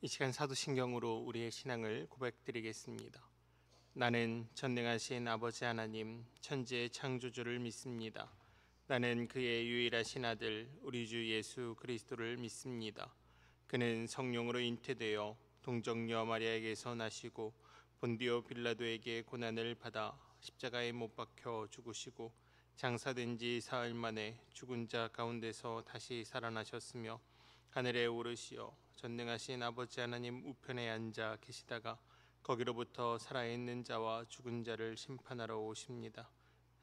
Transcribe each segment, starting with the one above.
시간 사도신경으로 우리의 신앙을 고백드리겠습니다. 나는 전능하신 아버지 하나님 천지의 창조주를 믿습니다. 나는 그의 유일하신 아들 우리 주 예수 그리스도를 믿습니다. 그는 성령으로 잉태되어 동정녀 마리아에게서 나시고 본디오 빌라도에게 고난을 받아 십자가에 못 박혀 죽으시고 장사된 지 사흘 만에 죽은 자 가운데서 다시 살아나셨으며 하늘에 오르시어 전능하신 아버지 하나님 우편에 앉아 계시다가 거기로부터 살아있는 자와 죽은 자를 심판하러 오십니다.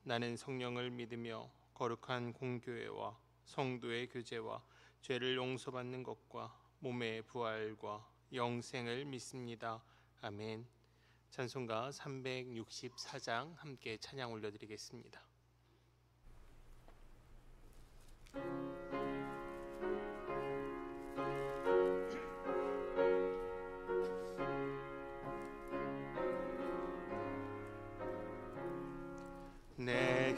나는 성령을 믿으며 거룩한 공교회와 성도의 교제와 죄를 용서받는 것과 몸의 부활과 영생을 믿습니다. 아멘. 찬송가 364장 함께 찬양 올려드리겠습니다. 내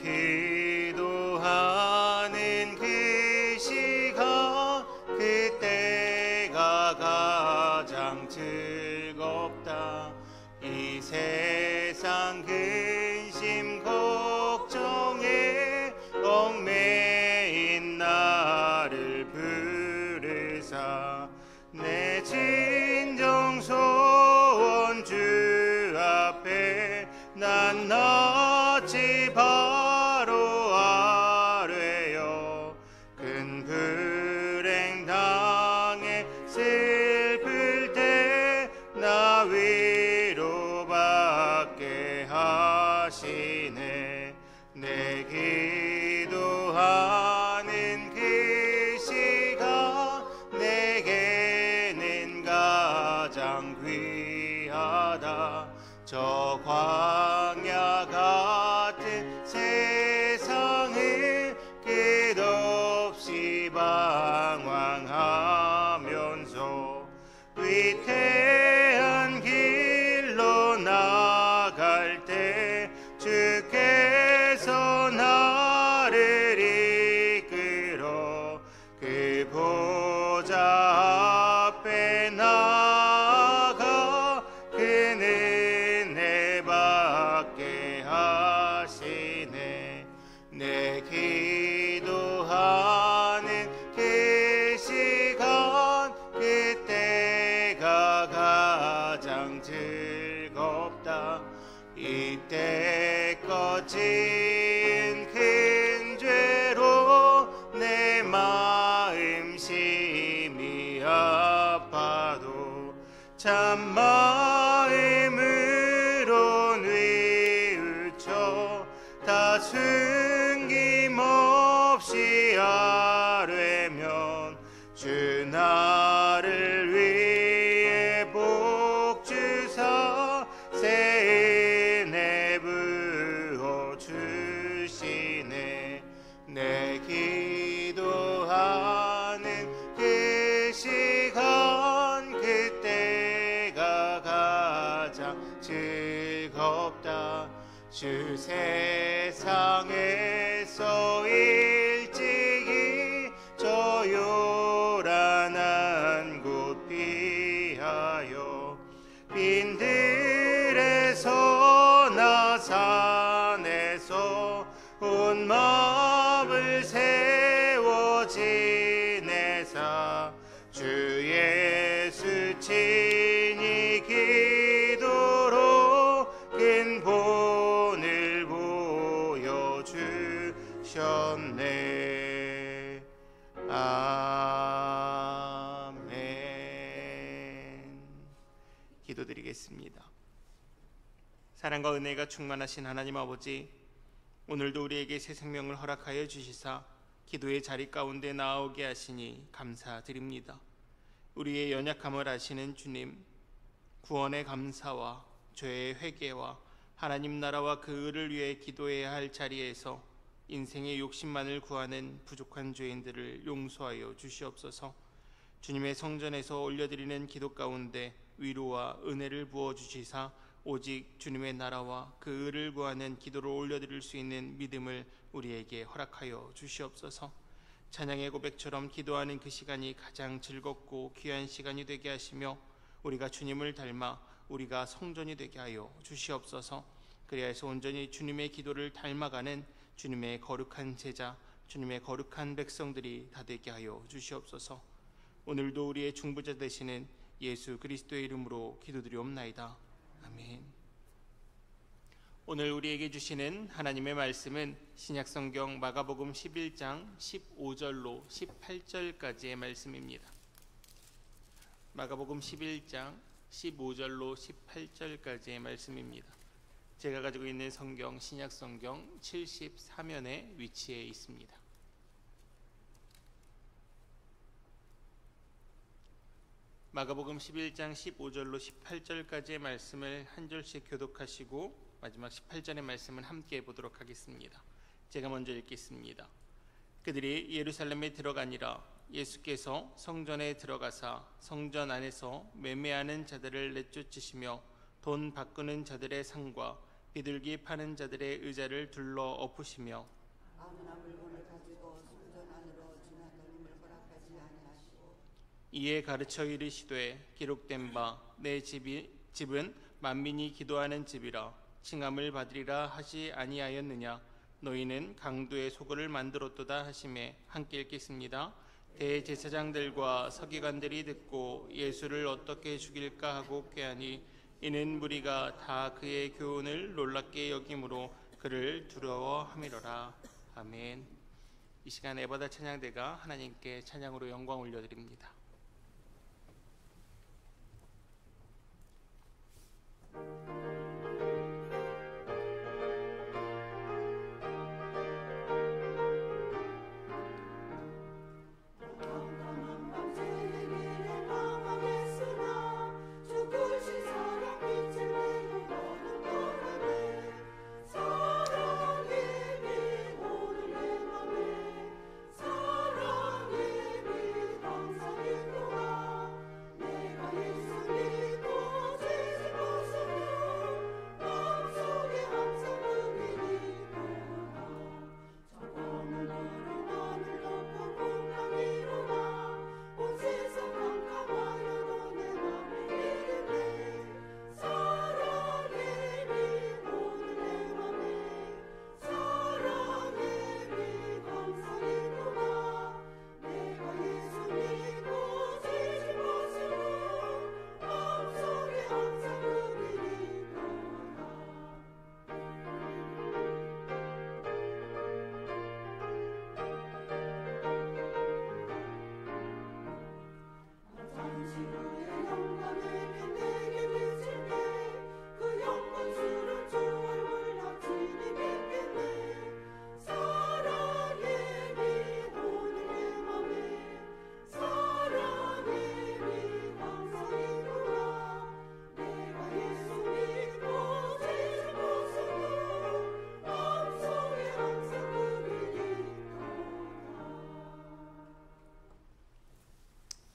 기도하는 그 시간 그때가 가장 즐겁다. 이 세상 근심 걱정에 얽매인 나를 부르사 내 진정 소원 주 앞에 난 나지 바로 아뢰어 큰 불행 당해 슬플 때 나 위로받게 하시네. 내 기도하는 그 시간 내게는 가장 귀하다. 저 광야 같은 세상을 끝없이 방황하면서 위태한 길로 나갈 때 주께서 나를 이끌어 그 보좌 앞에 나아가 그는 내 받게 하시네. 내 기도하는 그 시간 그때가 가장 즐겁다. 이때껏 지은 큰 죄로 내 마음 심히 아파도 참 마음으로 뉘우쳐 다 숨김없이 아뢰면 주 나를 위해 복 주사 새 은혜 부어 주시네. 내 기도하는 그 시간 그때가 가장 즐겁다. 주 세상에서 일찍이 저 요란한 곳 피하여 빈들에서 나 산에서 온 마음을 세워 지내사 주 예수 친히 기도로 큰 본을 보여주셨네. 아멘. 기도드리겠습니다. 사랑과 은혜가 충만하신 하나님 아버지, 오늘도 우리에게 새 생명을 허락하여 주시사 기도의 자리 가운데 나오게 하시니 감사드립니다. 우리의 연약함을 아시는 주님, 구원의 감사와 죄의 회개와 하나님 나라와 그 의를 위해 기도해야 할 자리에서 인생의 욕심만을 구하는 부족한 죄인들을 용서하여 주시옵소서. 주님의 성전에서 올려드리는 기도 가운데 위로와 은혜를 부어주시사 오직 주님의 나라와 그 의를 구하는 기도를 올려드릴 수 있는 믿음을 우리에게 허락하여 주시옵소서. 찬양의 고백처럼 기도하는 그 시간이 가장 즐겁고 귀한 시간이 되게 하시며 우리가 주님을 닮아 우리가 성전이 되게 하여 주시옵소서. 그리하여서 온전히 주님의 기도를 닮아가는 주님의 거룩한 제자, 주님의 거룩한 백성들이 다 되게 하여 주시옵소서. 오늘도 우리의 중보자 되시는 예수 그리스도의 이름으로 기도드리옵나이다. 아멘. 오늘 우리에게 주시는 하나님의 말씀은 신약성경 마가복음 11장 15절로 18절까지의 말씀입니다. 마가복음 11장 15절로 18절까지의 말씀입니다. 제가 가지고 있는 성경 신약성경 74면에 위치해 있습니다. 마가복음 11장 15절로 18절까지의 말씀을 한 절씩 교독하시고 마지막 18절의 말씀은 함께 보도록 하겠습니다. 제가 먼저 읽겠습니다. 그들이 예루살렘에 들어가니라. 예수께서 성전에 들어가사 성전 안에서 매매하는 자들을 내쫓으시며 돈 바꾸는 자들의 상과 비둘기 파는 자들의 의자를 둘러 엎으시며 아무나 물건을 가지고 성전 안으로 지나다님을 허락하지 아니하시고 이에 가르쳐 이르시되 기록된 바 내 집은 만민이 기도하는 집이라 칭함을 받으리라 하지 아니하였느냐. 너희는 강도의 소굴을 만들었도다 하시매 함께 읽겠습니다. 대제사장들과 서기관들이 듣고 예수를 어떻게 죽일까 하고 꾀하니 이는 무리가 다 그의 교훈을 놀랍게 여김으로 그를 두려워함이로라. 아멘. 이 시간 에바다 찬양대가 하나님께 찬양으로 영광 올려드립니다.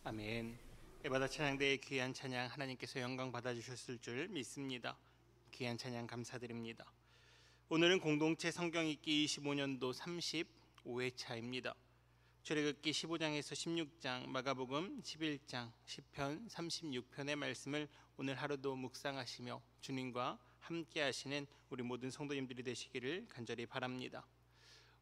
아멘. 에바다 찬양대의 귀한 찬양 하나님께서 영광 받아주셨을 줄 믿습니다. 귀한 찬양 감사드립니다. 오늘은 공동체 성경 읽기 25년도 35회차입니다. 출애굽기 15장에서 16장, 마가복음 11장, 시편 36편의 말씀을 오늘 하루도 묵상하시며 주님과 함께 하시는 우리 모든 성도님들이 되시기를 간절히 바랍니다.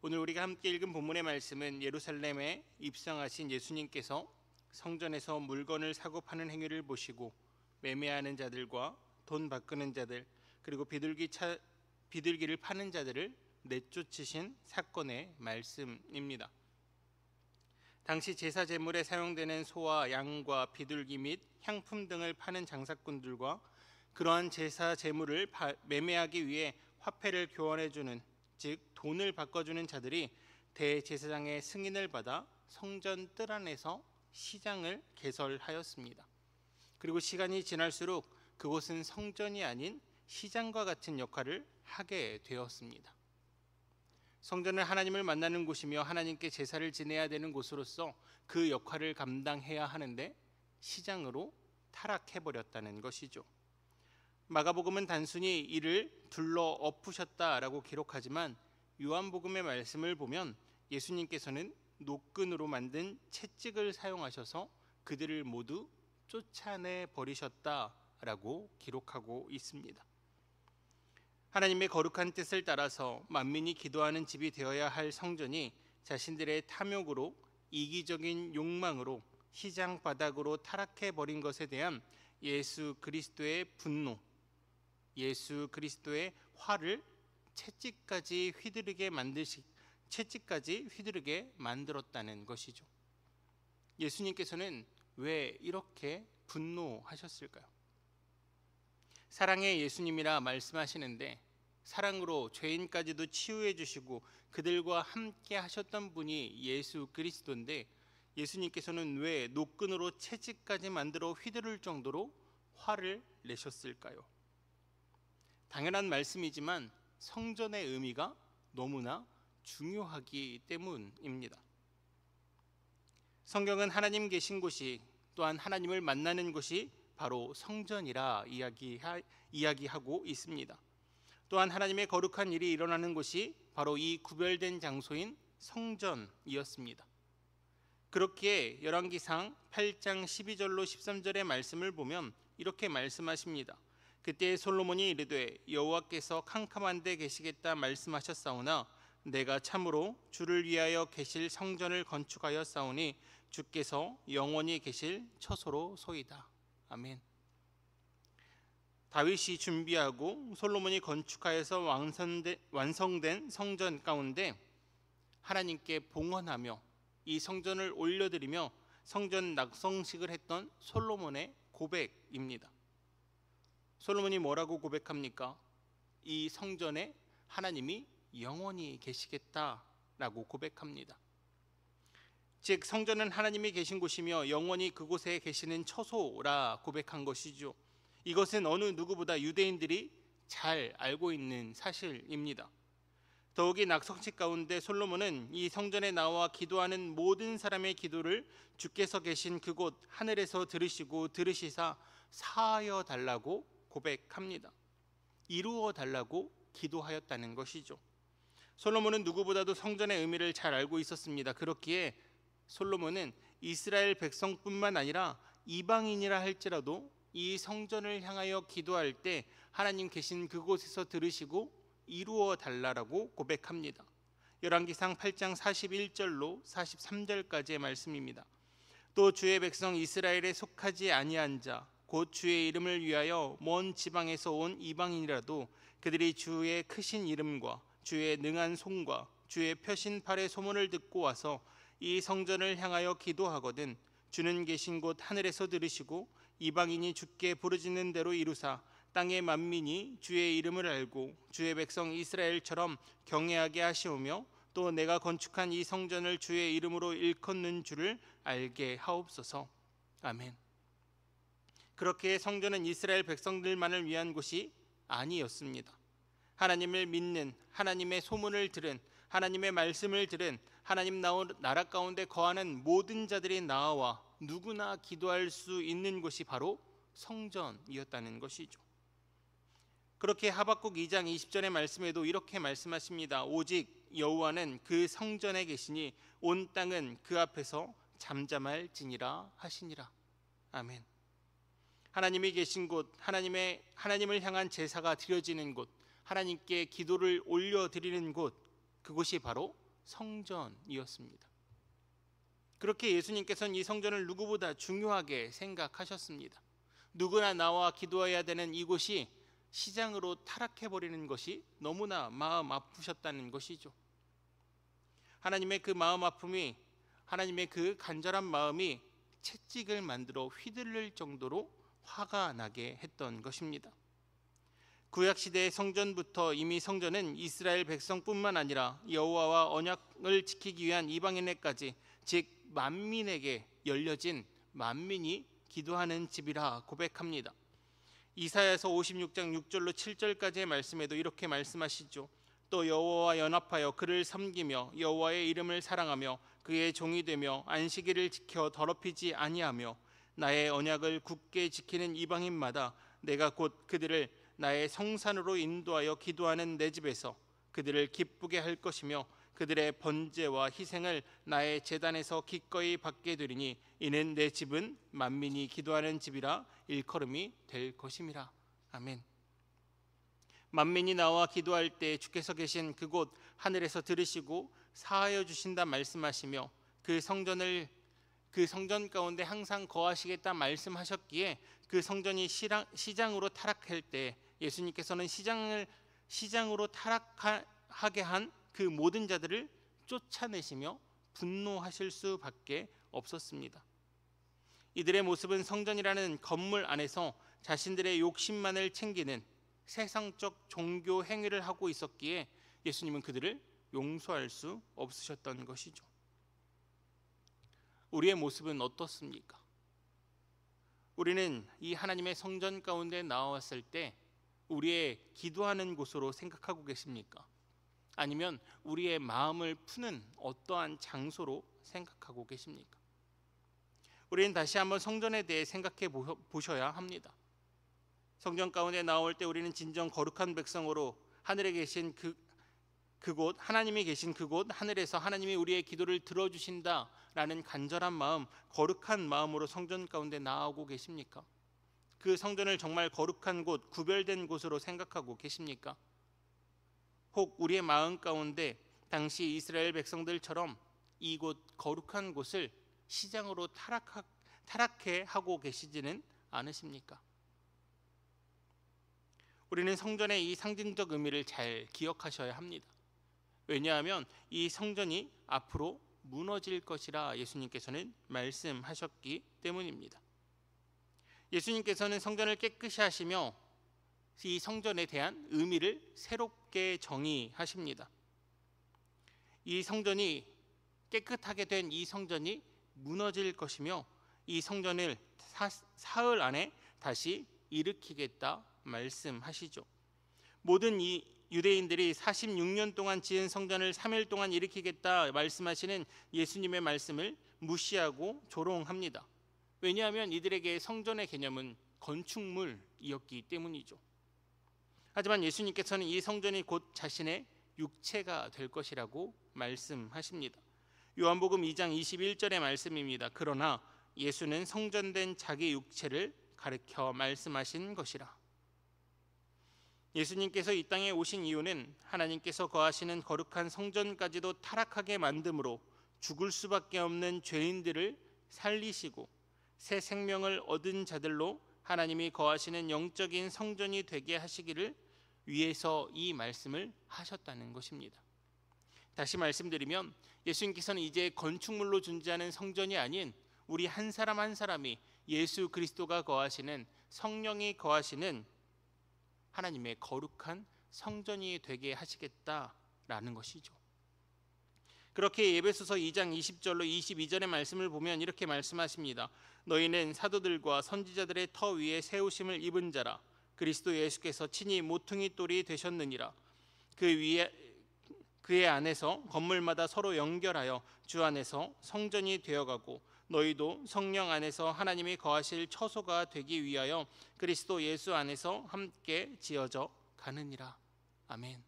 오늘 우리가 함께 읽은 본문의 말씀은 예루살렘에 입성하신 예수님께서 성전에서 물건을 사고 파는 행위를 보시고 매매하는 자들과 돈 바꾸는 자들 그리고 비둘기를 파는 자들을 내쫓으신 사건의 말씀입니다. 당시 제사 제물에 사용되는 소와 양과 비둘기 및 향품 등을 파는 장사꾼들과 그러한 제사 제물을 매매하기 위해 화폐를 교환해주는 즉 돈을 바꿔주는 자들이 대제사장의 승인을 받아 성전 뜰 안에서 시장을 개설하였습니다. 그리고 시간이 지날수록 그곳은 성전이 아닌 시장과 같은 역할을 하게 되었습니다. 성전은 하나님을 만나는 곳이며 하나님께 제사를 지내야 되는 곳으로서 그 역할을 감당해야 하는데 시장으로 타락해버렸다는 것이죠. 마가복음은 단순히 이를 둘러 엎으셨다라고 기록하지만 요한복음의 말씀을 보면 예수님께서는 노끈으로 만든 채찍을 사용하셔서 그들을 모두 쫓아내 버리셨다라고 기록하고 있습니다. 하나님의 거룩한 뜻을 따라서 만민이 기도하는 집이 되어야 할 성전이 자신들의 탐욕으로, 이기적인 욕망으로 시장 바닥으로 타락해 버린 것에 대한 예수 그리스도의 분노, 예수 그리스도의 화를 채찍까지 휘두르게 만들었다는 것이죠. 예수님께서는 왜 이렇게 분노하셨을까요? 사랑의 예수님이라 말씀하시는데 사랑으로 죄인까지도 치유해 주시고 그들과 함께 하셨던 분이 예수 그리스도인데 예수님께서는 왜 노끈으로 채찍까지 만들어 휘두를 정도로 화를 내셨을까요? 당연한 말씀이지만 성전의 의미가 너무나 중요하기 때문입니다. 성경은 하나님 계신 곳이, 또한 하나님을 만나는 곳이 바로 성전이라 이야기하고 있습니다. 또한 하나님의 거룩한 일이 일어나는 곳이 바로 이 구별된 장소인 성전이었습니다. 그렇기에 열왕기상 8장 12절로 13절의 말씀을 보면 이렇게 말씀하십니다. 그때 솔로몬이 이르되 여호와께서 캄캄한 데 계시겠다 말씀하셨사오나 내가 참으로 주를 위하여 계실 성전을 건축하였사오니 주께서 영원히 계실 처소로 소이다. 아멘. 다윗이 준비하고 솔로몬이 건축하여서 완성된 성전 가운데 하나님께 봉헌하며 이 성전을 올려드리며 성전 낙성식을 했던 솔로몬의 고백입니다. 솔로몬이 뭐라고 고백합니까? 이 성전에 하나님이 영원히 계시겠다라고 고백합니다. 즉 성전은 하나님이 계신 곳이며 영원히 그곳에 계시는 처소라 고백한 것이죠. 이것은 어느 누구보다 유대인들이 잘 알고 있는 사실입니다. 더욱이 낙성식 가운데 솔로몬은 이 성전에 나와 기도하는 모든 사람의 기도를 주께서 계신 그곳 하늘에서 들으시고 들으시사 사하여 달라고 고백합니다. 이루어 달라고 기도하였다는 것이죠. 솔로몬은 누구보다도 성전의 의미를 잘 알고 있었습니다. 그렇기에 솔로몬은 이스라엘 백성뿐만 아니라 이방인이라 할지라도 이 성전을 향하여 기도할 때 하나님 계신 그곳에서 들으시고 이루어 달라고 고백합니다. 열왕기상 8장 41절로 43절까지의 말씀입니다. 또 주의 백성 이스라엘에 속하지 아니한 자 곧 주의 이름을 위하여 먼 지방에서 온 이방인이라도 그들이 주의 크신 이름과 주의 능한 손과 주의 펴신 팔의 소문을 듣고 와서 이 성전을 향하여 기도하거든 주는 계신 곳 하늘에서 들으시고 이방인이 주께 부르짖는 대로 이루사 땅의 만민이 주의 이름을 알고 주의 백성 이스라엘처럼 경외하게 하시오며 또 내가 건축한 이 성전을 주의 이름으로 일컫는 줄을 알게 하옵소서. 아멘. 그렇게 성전은 이스라엘 백성들만을 위한 곳이 아니었습니다. 하나님을 믿는, 하나님의 소문을 들은, 하나님의 말씀을 들은, 하나님 나라 가운데 거하는 모든 자들이 나와 누구나 기도할 수 있는 곳이 바로 성전이었다는 것이죠. 그렇게 하박국 2장 20절의 말씀에도 이렇게 말씀하십니다. 오직 여호와는 그 성전에 계시니 온 땅은 그 앞에서 잠잠할지니라 하시니라. 아멘. 하나님이 계신 곳, 하나님을 향한 제사가 드려지는 곳, 하나님께 기도를 올려드리는 곳, 그곳이 바로 성전이었습니다. 그렇게 예수님께서는 이 성전을 누구보다 중요하게 생각하셨습니다. 누구나 나와 기도해야 되는 이곳이 시장으로 타락해버리는 것이 너무나 마음 아프셨다는 것이죠. 하나님의 그 마음 아픔이, 하나님의 그 간절한 마음이 채찍을 만들어 휘둘릴 정도로 화가 나게 했던 것입니다. 구약시대의 성전부터 이미 성전은 이스라엘 백성뿐만 아니라 여호와와 언약을 지키기 위한 이방인에까지, 즉 만민에게 열려진 만민이 기도하는 집이라 고백합니다. 이사야서 56장 6절로 7절까지의 말씀에도 이렇게 말씀하시죠. 또 여호와와 연합하여 그를 섬기며 여호와의 이름을 사랑하며 그의 종이 되며 안식일을 지켜 더럽히지 아니하며 나의 언약을 굳게 지키는 이방인마다 내가 곧 그들을 나의 성산으로 인도하여 기도하는 내 집에서 그들을 기쁘게 할 것이며 그들의 번제와 희생을 나의 제단에서 기꺼이 받게 되리니 이는 내 집은 만민이 기도하는 집이라 일컬음이 될 것임이라. 아멘. 만민이 나와 기도할 때 주께서 계신 그곳 하늘에서 들으시고 사하여 주신다 말씀하시며 그 성전 가운데 항상 거하시겠다 말씀하셨기에 그 성전이 시장으로 타락할 때 예수님께서는 시장으로 타락하게 한 그 모든 자들을 쫓아내시며 분노하실 수밖에 없었습니다. 이들의 모습은 성전이라는 건물 안에서 자신들의 욕심만을 챙기는 세상적 종교 행위를 하고 있었기에 예수님은 그들을 용서할 수 없으셨던 것이죠. 우리의 모습은 어떻습니까? 우리는 이 하나님의 성전 가운데 나왔을 때 우리의 기도하는 곳으로 생각하고 계십니까? 아니면 우리의 마음을 푸는 어떠한 장소로 생각하고 계십니까? 우리는 다시 한번 성전에 대해 생각해 보셔야 합니다. 성전 가운데 나올 때 우리는 진정 거룩한 백성으로 하늘에 계신 그곳 하나님이 계신 그곳 하늘에서 하나님이 우리의 기도를 들어주신다라는 간절한 마음, 거룩한 마음으로 성전 가운데 나아오고 계십니까? 그 성전을 정말 거룩한 곳, 구별된 곳으로 생각하고 계십니까? 혹 우리의 마음 가운데 당시 이스라엘 백성들처럼 이곳 거룩한 곳을 시장으로 타락해 하고 계시지는 않으십니까? 우리는 성전의 이 상징적 의미를 잘 기억하셔야 합니다. 왜냐하면 이 성전이 앞으로 무너질 것이라 예수님께서는 말씀하셨기 때문입니다. 예수님께서는 성전을 깨끗이 하시며 이 성전에 대한 의미를 새롭게 정의하십니다. 이 성전이 깨끗하게 된 이 성전이 무너질 것이며 이 성전을 사흘 안에 다시 일으키겠다 말씀하시죠. 모든 이 유대인들이 46년 동안 지은 성전을 3일 동안 일으키겠다 말씀하시는 예수님의 말씀을 무시하고 조롱합니다. 왜냐하면 이들에게 성전의 개념은 건축물이었기 때문이죠. 하지만 예수님께서는 이 성전이 곧 자신의 육체가 될 것이라고 말씀하십니다. 요한복음 2장 21절의 말씀입니다. 그러나 예수는 성전된 자기 육체를 가르쳐 말씀하신 것이라. 예수님께서 이 땅에 오신 이유는 하나님께서 거하시는 거룩한 성전까지도 타락하게 만듦으로 죽을 수밖에 없는 죄인들을 살리시고 새 생명을 얻은 자들로 하나님이 거하시는 영적인 성전이 되게 하시기를 위해서 이 말씀을 하셨다는 것입니다. 다시 말씀드리면 예수님께서는 이제 건축물로 존재하는 성전이 아닌 우리 한 사람 한 사람이 예수 그리스도가 거하시는 성령이 거하시는 하나님의 거룩한 성전이 되게 하시겠다라는 것이죠. 그렇게 에베소서 2장 20절로 22절의 말씀을 보면 이렇게 말씀하십니다. 너희는 사도들과 선지자들의 터 위에 세우심을 입은 자라. 그리스도 예수께서 친히 모퉁이 돌이 되셨느니라. 그의 안에서 건물마다 서로 연결하여 주 안에서 성전이 되어가고 너희도 성령 안에서 하나님이 거하실 처소가 되기 위하여 그리스도 예수 안에서 함께 지어져 가느니라. 아멘.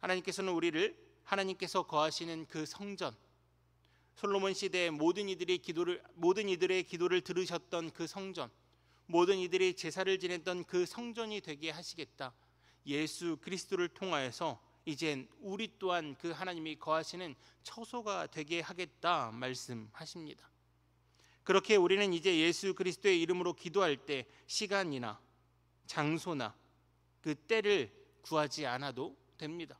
하나님께서는 우리를 하나님께서 거하시는 그 성전, 솔로몬 시대에 모든 이들의 기도를 들으셨던 그 성전, 모든 이들이 제사를 지냈던 그 성전이 되게 하시겠다. 예수 그리스도를 통하여서 이젠 우리 또한 그 하나님이 거하시는 처소가 되게 하겠다 말씀하십니다. 그렇게 우리는 이제 예수 그리스도의 이름으로 기도할 때 시간이나 장소나 그 때를 구하지 않아도 됩니다.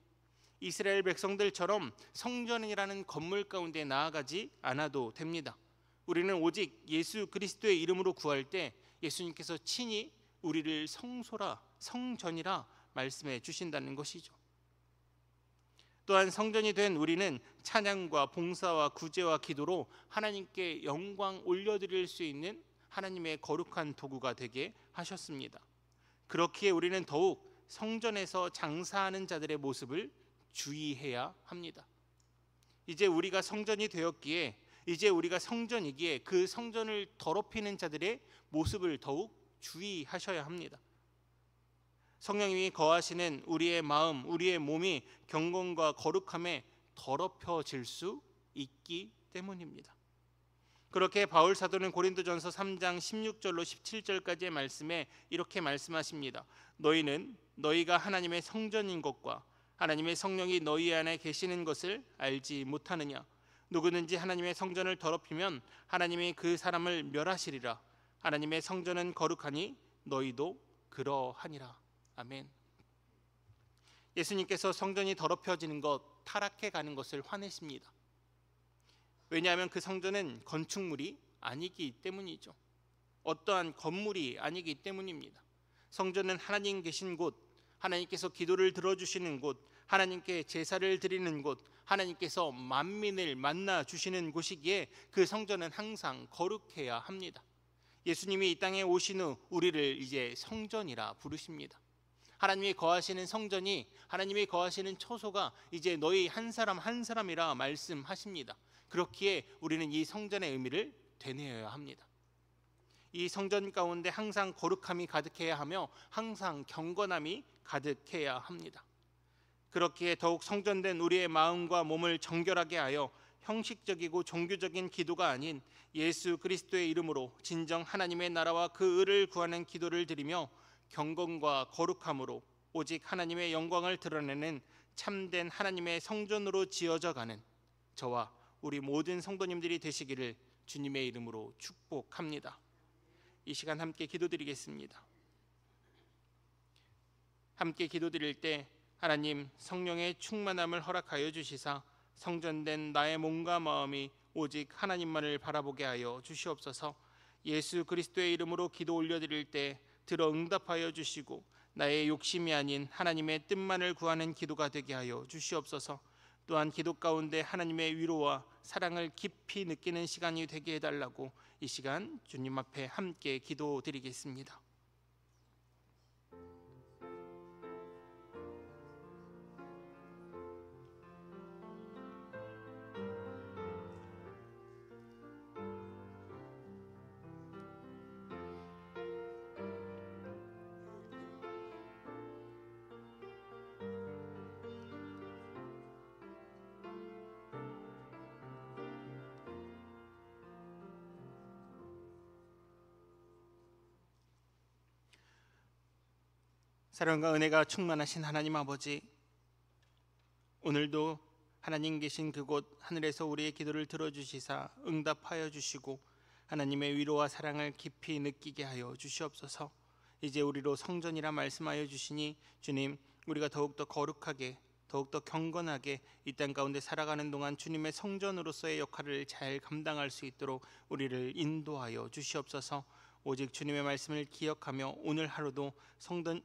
이스라엘 백성들처럼 성전이라는 건물 가운데 나아가지 않아도 됩니다. 우리는 오직 예수 그리스도의 이름으로 구할 때 예수님께서 친히 우리를 성소라, 성전이라 말씀해 주신다는 것이죠. 또한 성전이 된 우리는 찬양과 봉사와 구제와 기도로 하나님께 영광 올려드릴 수 있는 하나님의 거룩한 도구가 되게 하셨습니다. 그렇기에 우리는 더욱 성전에서 장사하는 자들의 모습을 주의해야 합니다. 이제 우리가 성전이 되었기에, 이제 우리가 성전이기에 그 성전을 더럽히는 자들의 모습을 더욱 주의하셔야 합니다. 성령님이 거하시는 우리의 마음, 우리의 몸이 경건과 거룩함에 더럽혀질 수 있기 때문입니다. 그렇게 바울 사도는 고린도전서 3장 16절로 17절까지의 말씀에 이렇게 말씀하십니다. 너희는 너희가 하나님의 성전인 것과 하나님의 성령이 너희 안에 계시는 것을 알지 못하느냐? 누구든지 하나님의 성전을 더럽히면 하나님이 그 사람을 멸하시리라. 하나님의 성전은 거룩하니 너희도 그러하니라. 아멘. 예수님께서 성전이 더럽혀지는 것, 타락해 가는 것을 화내십니다. 왜냐하면 그 성전은 건축물이 아니기 때문이죠. 어떠한 건물이 아니기 때문입니다. 성전은 하나님 계신 곳, 하나님께서 기도를 들어주시는 곳, 하나님께 제사를 드리는 곳, 하나님께서 만민을 만나 주시는 곳이기에 그 성전은 항상 거룩해야 합니다. 예수님이 이 땅에 오신 후 우리를 이제 성전이라 부르십니다. 하나님이 거하시는 성전이, 하나님이 거하시는 처소가 이제 너희 한 사람 한 사람이라 말씀하십니다. 그렇기에 우리는 이 성전의 의미를 되뇌어야 합니다. 이 성전 가운데 항상 거룩함이 가득해야 하며 항상 경건함이 가득해야 합니다. 그렇기에 더욱 성전된 우리의 마음과 몸을 정결하게 하여 형식적이고 종교적인 기도가 아닌 예수 그리스도의 이름으로 진정 하나님의 나라와 그 의를 구하는 기도를 드리며 경건과 거룩함으로 오직 하나님의 영광을 드러내는 참된 하나님의 성전으로 지어져 가는 저와 우리 모든 성도님들이 되시기를 주님의 이름으로 축복합니다. 이 시간 함께 기도드리겠습니다. 함께 기도드릴 때 하나님 성령의 충만함을 허락하여 주시사 성전된 나의 몸과 마음이 오직 하나님만을 바라보게 하여 주시옵소서. 예수 그리스도의 이름으로 기도 올려드릴 때 들어 응답하여 주시고 나의 욕심이 아닌 하나님의 뜻만을 구하는 기도가 되게 하여 주시옵소서. 또한 기도 가운데 하나님의 위로와 사랑을 깊이 느끼는 시간이 되게 해달라고 이 시간 주님 앞에 함께 기도드리겠습니다. 사랑과 은혜가 충만하신 하나님 아버지, 오늘도 하나님 계신 그곳 하늘에서 우리의 기도를 들어주시사 응답하여 주시고 하나님의 위로와 사랑을 깊이 느끼게 하여 주시옵소서. 이제 우리로 성전이라 말씀하여 주시니 주님, 우리가 더욱더 거룩하게 더욱더 경건하게 이 땅 가운데 살아가는 동안 주님의 성전으로서의 역할을 잘 감당할 수 있도록 우리를 인도하여 주시옵소서. 오직 주님의 말씀을 기억하며 오늘 하루도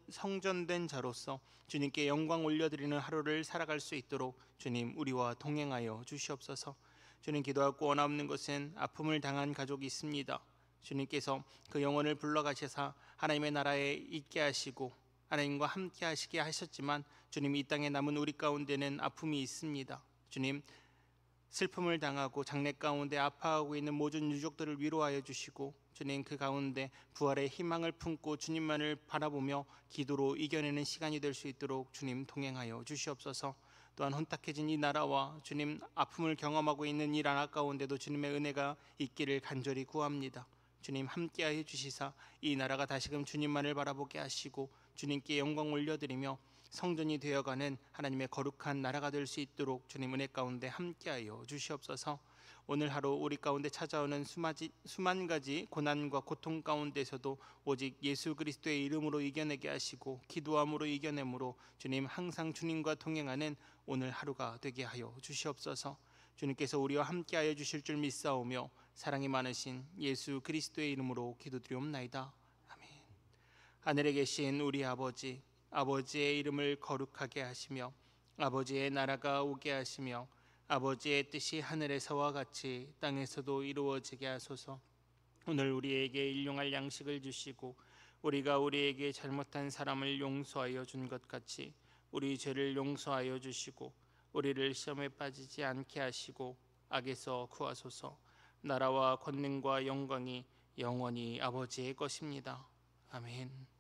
성전된 자로서 주님께 영광 올려드리는 하루를 살아갈 수 있도록 주님 우리와 동행하여 주시옵소서. 주님, 기도하고 원하옵는 것은 아픔을 당한 가족이 있습니다. 주님께서 그 영혼을 불러가셔서 하나님의 나라에 있게 하시고 하나님과 함께 하시게 하셨지만 주님, 이 땅에 남은 우리 가운데는 아픔이 있습니다. 주님, 슬픔을 당하고 장래 가운데 아파하고 있는 모든 유족들을 위로하여 주시고 주님, 그 가운데 부활의 희망을 품고 주님만을 바라보며 기도로 이겨내는 시간이 될 수 있도록 주님 동행하여 주시옵소서. 또한 혼탁해진 이 나라와 주님 아픔을 경험하고 있는 이 나라 가운데도 주님의 은혜가 있기를 간절히 구합니다. 주님, 함께하여 주시사 이 나라가 다시금 주님만을 바라보게 하시고 주님께 영광 올려드리며 성전이 되어가는 하나님의 거룩한 나라가 될 수 있도록 주님 은혜 가운데 함께하여 주시옵소서. 오늘 하루 우리 가운데 찾아오는 수만 가지 고난과 고통 가운데서도 오직 예수 그리스도의 이름으로 이겨내게 하시고 기도함으로 이겨내므로 주님 항상 주님과 동행하는 오늘 하루가 되게 하여 주시옵소서. 주님께서 우리와 함께하여 주실 줄 믿사오며 사랑이 많으신 예수 그리스도의 이름으로 기도드리옵나이다. 아멘. 하늘에 계신 우리 아버지, 아버지의 이름을 거룩하게 하시며 아버지의 나라가 오게 하시며 아버지의 뜻이 하늘에서와 같이 땅에서도 이루어지게 하소서. 오늘 우리에게 일용할 양식을 주시고 우리가 우리에게 잘못한 사람을 용서하여 준 것 같이 우리 죄를 용서하여 주시고 우리를 시험에 빠지지 않게 하시고 악에서 구하소서. 나라와 권능과 영광이 영원히 아버지의 것입니다. 아멘.